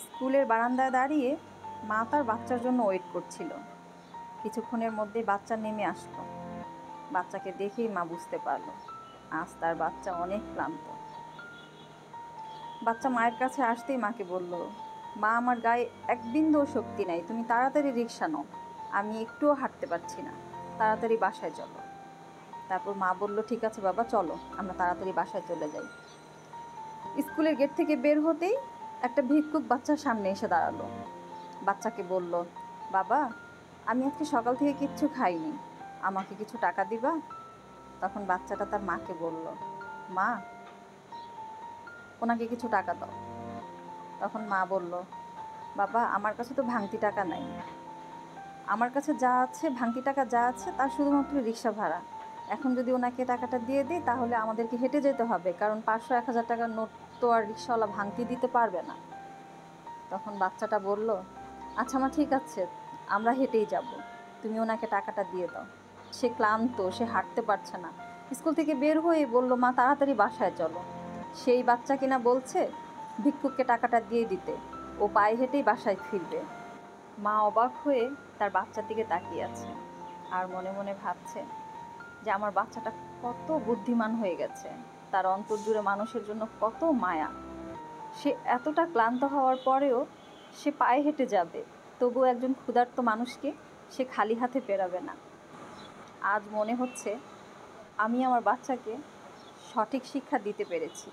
স্কুলের বারান্দায় দাঁড়িয়ে মা তার বাচ্চার জন্য ওয়েট করছিল। কিছুক্ষণের মধ্যেই বাচ্চা নেমে আসলো। বাচ্চাকে দেখেই মা বুঝতে পারলো আজ তার বাচ্চা অনেক ক্লান্ত। বাচ্চা মায়ের কাছে আসতেই মাকে বলল, মা আমার গায়ে এক বিন্দুও শক্তি নাই, তুমি তাড়াতাড়ি রিকশা নাও, আমি একটুও হাঁটতে পারছি না, তাড়াতাড়ি বাসায় চলো। তারপর মা বলল, ঠিক আছে বাবা চলো, আমরা তাড়াতাড়ি বাসায় চলে যাই। স্কুলের গেট থেকে বের হতেই একটা ভিক্ষুক বাচ্চার সামনে এসে দাঁড়ালো। বাচ্চাকে বলল, বাবা আমি আজকে সকাল থেকে কিচ্ছু খাইনি, আমাকে কিছু টাকা দিবা? তখন বাচ্চাটা তার মাকে বলল, মা ওনাকে কিছু টাকা দাও। তখন মা বলল, বাবা আমার কাছে তো ভাঙতি টাকা নাই, আমার কাছে যা আছে ভাঙতি টাকা যা আছে তার শুধুমাত্র রিক্সা ভাড়া। এখন যদি ওনাকে টাকাটা দিয়ে দিই তাহলে আমাদেরকে হেঁটে যেতে হবে, কারণ 500-1000 টাকার নোট তো আর রিক্সাওয়ালা ভাঙতি দিতে পারবে না। তখন বাচ্চাটা বলল, আচ্ছা মা ঠিক আছে, আমরা হেঁটেই যাব, তুমি ওনাকে টাকাটা দিয়ে দাও। সে ক্লান্ত, সে হাঁটতে পারছে না। স্কুল থেকে বের হয়ে বলল, মা তাড়াতাড়ি বাসায় চলো। সেই বাচ্চা কিনা বলছে ভিক্ষুককে টাকাটা দিয়ে দিতে, ও পায়ে হেঁটেই বাসায় ফিরবে। মা অবাক হয়ে তার বাচ্চার দিকে তাকিয়ে আছে আর মনে মনে ভাবছে যে আমার বাচ্চাটা কত বুদ্ধিমান হয়ে গেছে, তার অন্তর জুড়ে মানুষের জন্য কত মায়া। সে এতটা ক্লান্ত হওয়ার পরেও সে পায়ে হেঁটে যাবে, তবুও একজন ক্ষুধার্ত মানুষকে সে খালি হাতে পেরাবে না। আজ মনে হচ্ছে আমি আমার বাচ্চাকে সঠিক শিক্ষা দিতে পেরেছি।